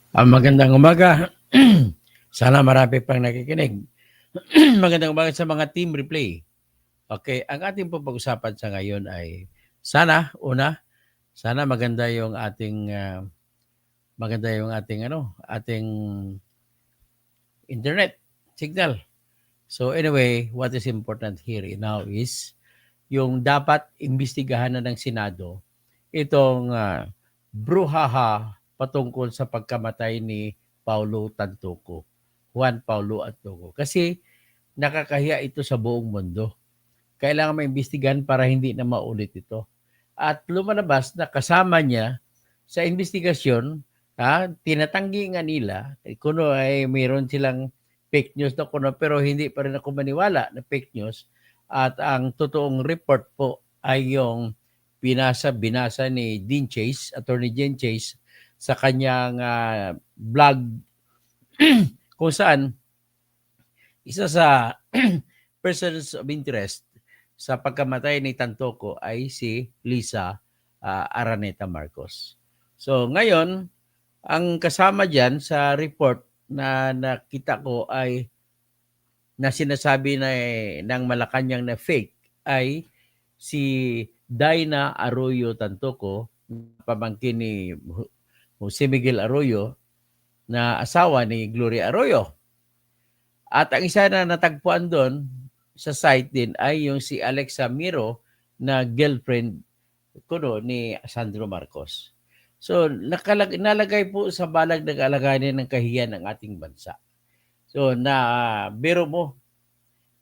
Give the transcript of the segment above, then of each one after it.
Magandang umaga. Sana marami pang nakikinig. Magandang umaga sa mga team replay. Okay, ang ating pong pag-usapan sa ngayon ay sana maganda yung ating internet signal. So anyway, what is important here now is yung dapat imbestigahan na ng Senado itong bruhaha patungkol sa pagkamatay ni Paulo Tantoco, Juan Paulo Tantoco. Kasi nakakahiya ito sa buong mundo. Kailangan maimbestigahan para hindi na maulit ito. At lumalabas na kasama niya sa investigasyon, tinatanggi nga nila, kuno ay mayroon silang fake news na kuno, pero hindi pa rin ako maniwala na fake news. At ang totoong report po ay yung binasa ni Dean Chase, Attorney Dean Chase, sa kanyang blog kung saan isa sa persons of interest sa pagkamatay ni Tantoco ay si Lisa Araneta Marcos. So ngayon, ang kasama dyan sa report na nakita ko ay na sinasabi na ng Malacanang na fake ay si Dina Arroyo Tantoco, pamangkin ni Jose Miguel Arroyo, na asawa ni Gloria Arroyo. At ang isa na natagpuan doon sa site din ay yung si Alexa Miro na girlfriend kuno ni Sandro Marcos. So nalagay po sa balag ng alaganin ng kahiyan ng ating bansa. So biro mo,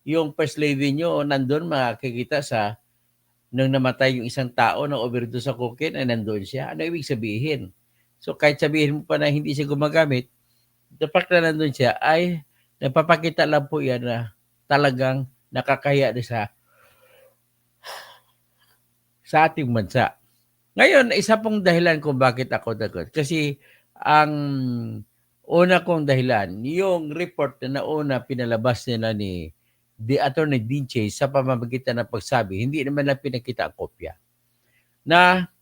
yung first lady nyo nandun, makikita sa nung namatay yung isang tao na overdose sa cocaine ay nandun siya. Ano ibig sabihin? So kahit sabihin mo pa na hindi siya gumagamit, the fact na nandun siya ay nagpapakita lang po yan na talagang nakakahiya sa ating bansa. Ngayon, isa pong dahilan kung bakit ako dagot. Kasi ang una kong dahilan, yung report na nauna pinalabas nila ni the Attorney Dean Chase sa pamamagitan ng pagsabi, hindi naman na pinakita ang kopya. Na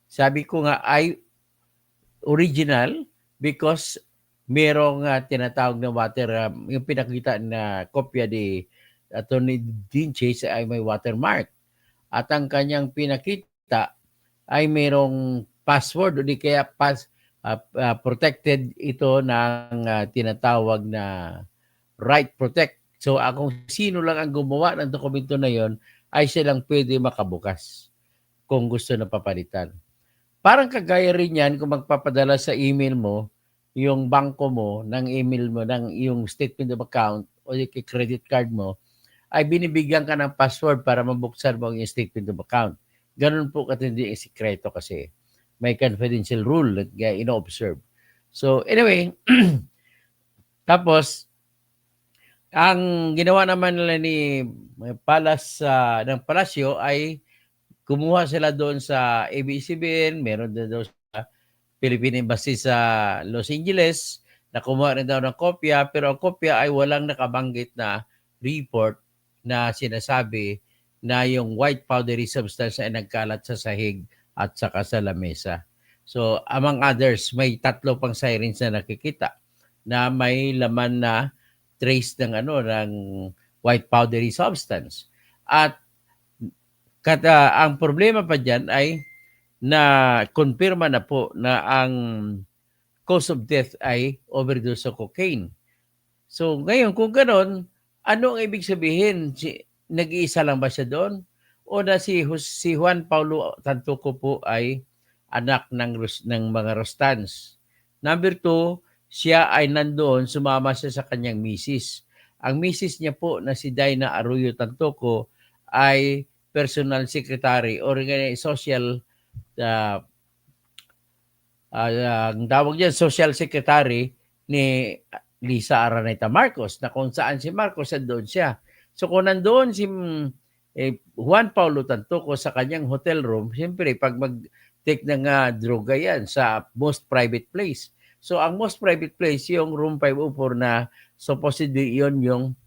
sabi ko nga ay original because merong tinatawag na yung pinakita na kopya ni Attorney Dean Chase ay may watermark. At ang kanyang pinakita ay merong password o di kaya protected ito ng tinatawag na right protect. So kung sino lang ang gumawa ng dokumento na yon ay silang pwede makabukas kung gusto na papalitan. Parang kagaya rin yan kung magpapadala sa email mo yung bangko mo, ng email mo, ng yung statement of account o yung credit card mo, ay binibigyan ka ng password para mabuksan mo yung statement of account. Ganun po katindi yung sikreto kasi. May confidential rule that ino-observe. So anyway, tapos, ang ginawa naman nila ni ng Palasyo ay kumuha sila doon sa ABS-CBN, meron din daw sa Philippine Embassy sa Los Angeles, na kumuha rin daw ng kopya, pero ang kopya ay walang nakabanggit na report na sinasabi na yung white powdery substance ay nagkalat sa sahig at saka sa lamesa. So, among others, may 3 pang sirens na nakikita na may laman na trace ng white powdery substance. At ang problema pa dyan ay na konfirma na po na ang cause of death ay overdose sa cocaine. So ngayon kung gano'n, ano ang ibig sabihin? Nag-iisa lang ba siya doon? O na si Juan Paulo Tantoco po ay anak ng mga Rostans? Number 2, siya ay nandoon, sumama siya sa kanyang misis. Ang misis niya po na si Dina Arroyo Tantoco ay personal secretary or social ang tawag diyan social secretary ni Lisa Araneta Marcos, na kung saan si Marcos nandoon siya. So kung nandoon si Juan Paulo Tantoco sa kanyang hotel room, siyempre pag mag-take ng droga yan sa most private place. So ang most private place, yung room 504 na supposedly yun yung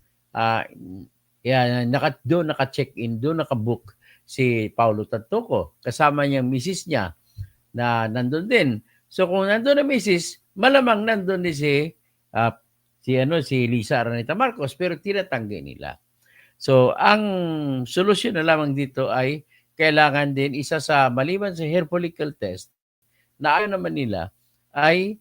doon naka-check-in, doon naka-book si Paulo Tantoco. Kasama niyang misis niya na nandun din. So kung nandun na misis, malamang nandun din si Lisa Araneta Marcos, pero tinatanggi nila. So, ang solusyon na lamang dito ay kailangan din isa sa maliban sa hair follicle test na ayaw naman nila ay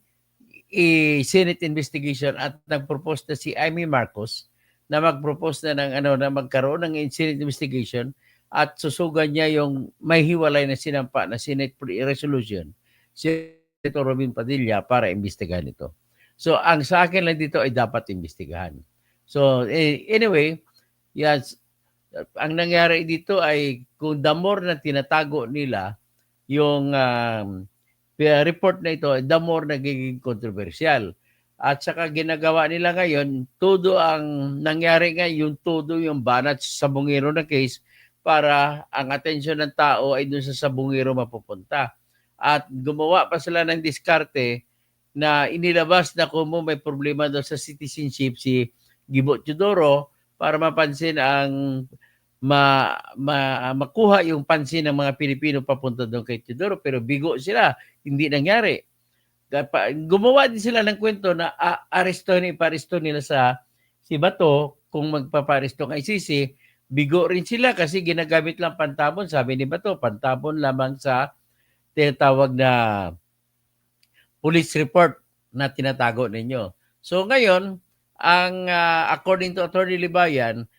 Senate investigation at nag-propose na si Amy Marcos na mag-propose na na magkaroon ng Senate investigation at susugan niya yung may hiwalay na sinampa na Senate resolution si Senator Robin Padilla para imbestigahan ito. So, ang sa akin lang dito ay dapat imbestigahan. So, anyway, yes, ang nangyari dito ay kung the more na tinatago nila yung report na ito, the more nagiging controversial. At saka ginagawa nila ngayon, todo ang nangyari ngayon, todo yung banat sa sabungero na case para ang atensyon ng tao ay dun sa sabungero mapupunta. At gumawa pa sila ng diskarte na inilabas na kung may problema daw sa citizenship si Gibo Teodoro para mapansin ang makuha yung pansin ng mga Pilipino papunta doon kay Teodoro, pero bigo sila, hindi nangyari. Gumawa din sila ng kwento na iparesto nila si Bato kung magpaparesto ng ICC. Bigo rin sila kasi ginagamit lang pantabon. Sabi ni Bato, pantabon lamang sa tinatawag na police report na tinatago ninyo. So ngayon, according to Attorney Libayan,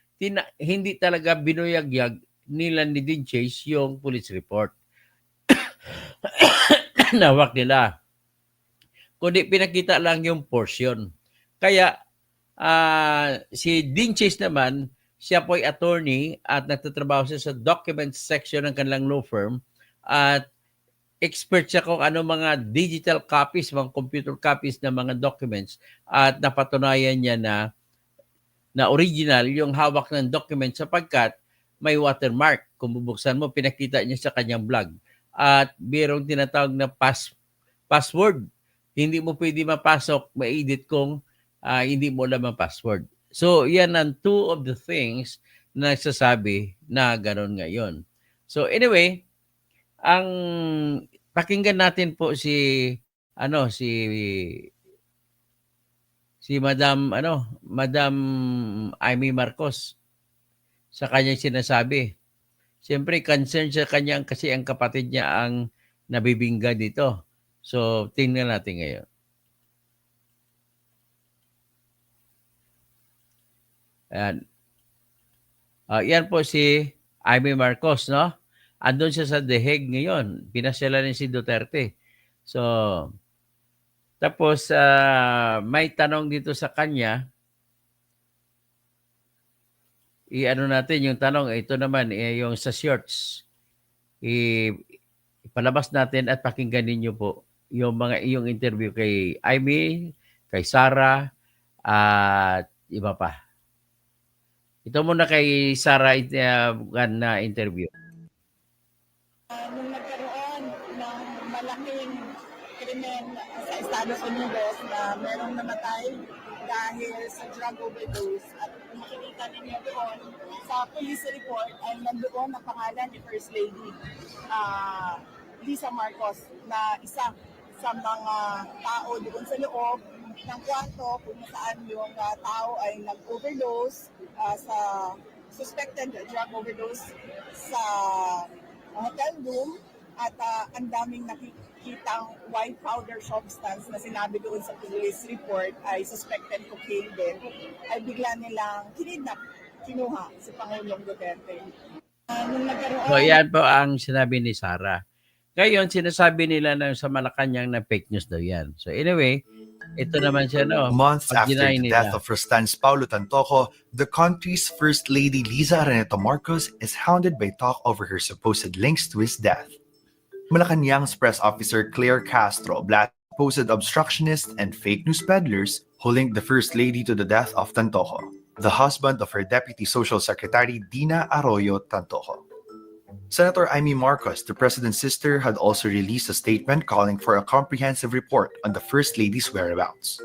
hindi talaga binuyagyag nila ni Dean Chase yung police report. Nawak nila. Kundi pinakita lang yung portion. Kaya si Dean Chase naman, siya po ay attorney at nagtatrabaho siya sa documents section ng kanilang law firm at expert siya kung ano mga digital copies, mga computer copies ng mga documents at napatunayan niya na original yung hawak ng document sapagkat may watermark. Kung bubuksan mo, pinakita niya sa kanyang blog. At mayroong tinatawag na password. Hindi mo pwede mapasok, ma-edit kung hindi mo alam ang password. So, yan ang two of the things na nagsasabi na gano'n ngayon. So, anyway, ang pakinggan natin po si Madam Amy Marcos sa kanyang sinasabi. Siyempre, concerned sa kanya kasi ang kapatid niya ang nabibingga dito. So, tingnan natin ngayon. Ayan. Yan po si Amy Marcos, no? Andun siya sa The Hague ngayon. Pinasyalan niya si Duterte. So, tapos, may tanong dito sa kanya. I-ano natin yung tanong. Ito naman, yung sa shorts. Ipalabas natin at pakinggan ninyo po yung interview kay Amy, kay Sarah, at iba pa. Ito muna kay Sarah na interview. Nung nagkaroon ng malaking krimen sa Estados Unidos na merong namatay dahil sa drug overdose at kung makikita ninyo doon sa police report ay nandoon ang pangalan ni First Lady Lisa Marcos na isa sa mga tao doon sa loob ng kwarto kung saan yung tao ay nag-overdose sa suspected drug overdose sa hotel room at ang daming nakikitang white powder substance na sinabi doon sa police report ay suspected cocaine din, ay bigla nilang kinuha si Pangulong Duterte. So yan po ang sinabi ni Sarah. Ngayon, sinasabi nila na sa Malacanang na fake news daw yan. So anyway, ito naman siya, no? Months after the death of Rostan's Paulo Tantoco, the country's First Lady Liza Araneta Marcos is hounded by talk over her supposed links to his death. Malacanang's press officer Claire Castro posted obstructionists and fake news peddlers who linked the First Lady to the death of Tantoco, the husband of her Deputy Social Secretary Dina Arroyo Tantoco. Senator Amy Marcos, the president's sister, had also released a statement calling for a comprehensive report on the First Lady's whereabouts.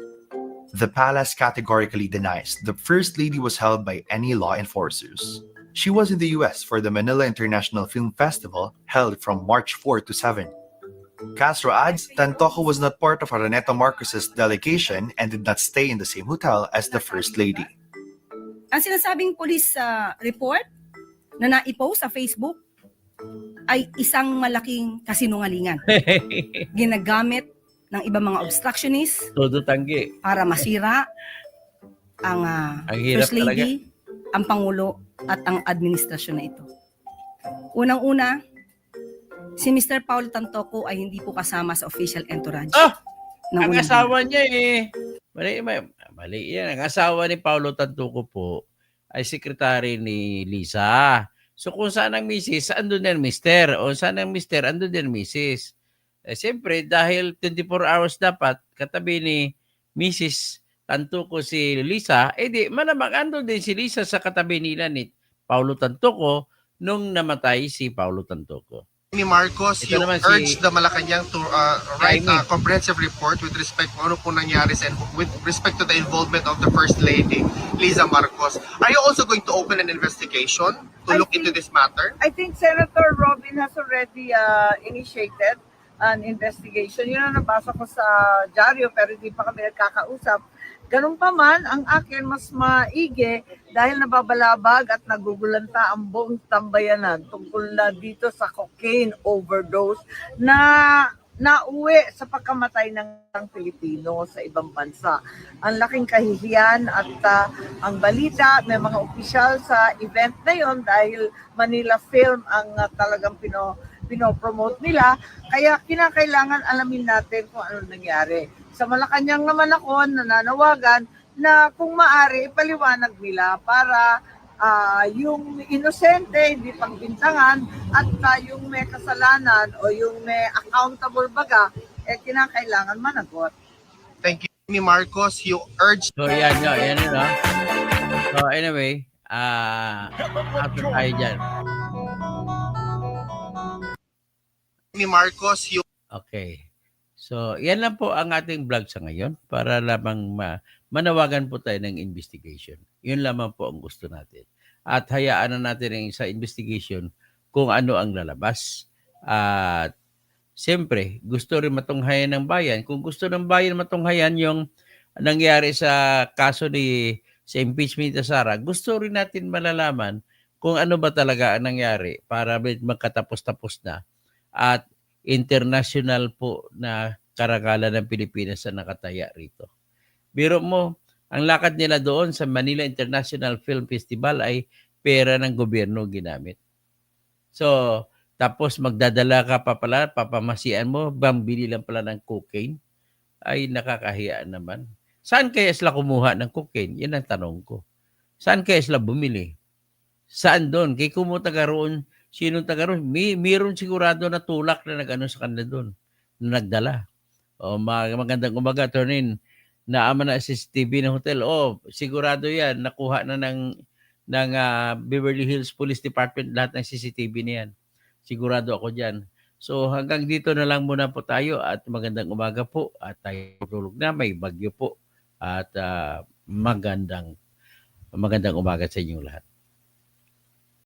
The palace categorically denies the First Lady was held by any law enforcers. She was in the US for the Manila International Film Festival held from March 4 to 7. Castro adds, Tantoco was not part of Araneta Marcos's delegation and did not stay in the same hotel as the First Lady. Ang sinasabing police report na naipost sa Facebook ay isang malaking kasinungalingan. Ginagamit ng ibang mga obstructionists Todo tanggi. para masira ang Ang hirap First Lady, ang Pangulo at ang administrasyon na ito. Unang-una, si Mr. Paulo Tantoco ay hindi po kasama sa official entourage. ng Ang unang asawa niya mali yan. Ang asawa ni Paulo Tantuco po ay sekretary ni Lisa. So kung saan ang misis, andun din mister. O saan ang mister, andun din misis. Siyempre, dahil 24 hours dapat katabi ni Mrs. Tantuco si Lisa, di malamang andun din si Lisa sa katabi nila ni Paulo Tantuco nung namatay si Paulo Tantuco. Ni Marcos, Ito you naman si urged the Malacanang to write Jaime. a comprehensive report with respect kung ano po nangyari and with respect to the involvement of the First Lady, Liza Marcos. Are you also going to open an investigation to I look into think- this matter? I think Senator Robin has already initiated an investigation. Yun ang nabasa ko sa dyaryo pero hindi pa kami nagkakausap. Ganun pa man, ang akin mas maigi dahil nababalabag at nagugulanta ang buong tambayanan tungkol na dito sa cocaine overdose na nauwi sa pagkamatay ng Pilipino sa ibang bansa. Ang laking kahihiyan at ang balita, may mga opisyal sa event na yon dahil Manila Film ang talagang pinopromote nila. Kaya kinakailangan alamin natin kung ano nangyari. Sa Malacanang naman ako nananawagan na kung maari ipaliwanag nila para yung inosente hindi pagbintangan at yung may kasalanan o yung may accountable baga kinakailangan managot. Thank you. Ni Marcos, you urged So, yan yun. So, anyway, after tayo dyan. ni Marcos, you Okay. So, yan lang po ang ating vlog sa ngayon para lamang manawagan po tayo ng investigation. Yun lamang po ang gusto natin. At hayaan na natin yung sa investigation kung ano ang lalabas. At siyempre, gusto rin matunghayan ng bayan. Kung gusto ng bayan matunghayan yung nangyari sa kaso sa impeachment ni Sara, gusto rin natin malalaman kung ano ba talaga ang nangyari para magkatapos-tapos na. At international po na karangalan ng Pilipinas na nakataya rito. Biro mo, ang lakad nila doon sa Manila International Film Festival ay pera ng gobyerno ginamit. So, tapos magdadala ka pa pala, papamasian mo, bambili lang pala ng cocaine, ay nakakahiya naman. Saan kaya sila kumuha ng cocaine? Yan ang tanong ko. Saan kaya sila bumili? Saan doon? Kaya kumuta roon, sinong taga roon? Mayroon sigurado na tulak na nag-ano sa kanila doon, na nagdala. O magandang umaga, Tornin. Naama na CCTV ng hotel. O, sigurado yan. Nakuha na ng Beverly Hills Police Department lahat ng CCTV na yan. Sigurado ako dyan. So hanggang dito na lang muna po tayo at magandang umaga po. At tayo tulog na. May bagyo po. At magandang umaga sa inyong lahat.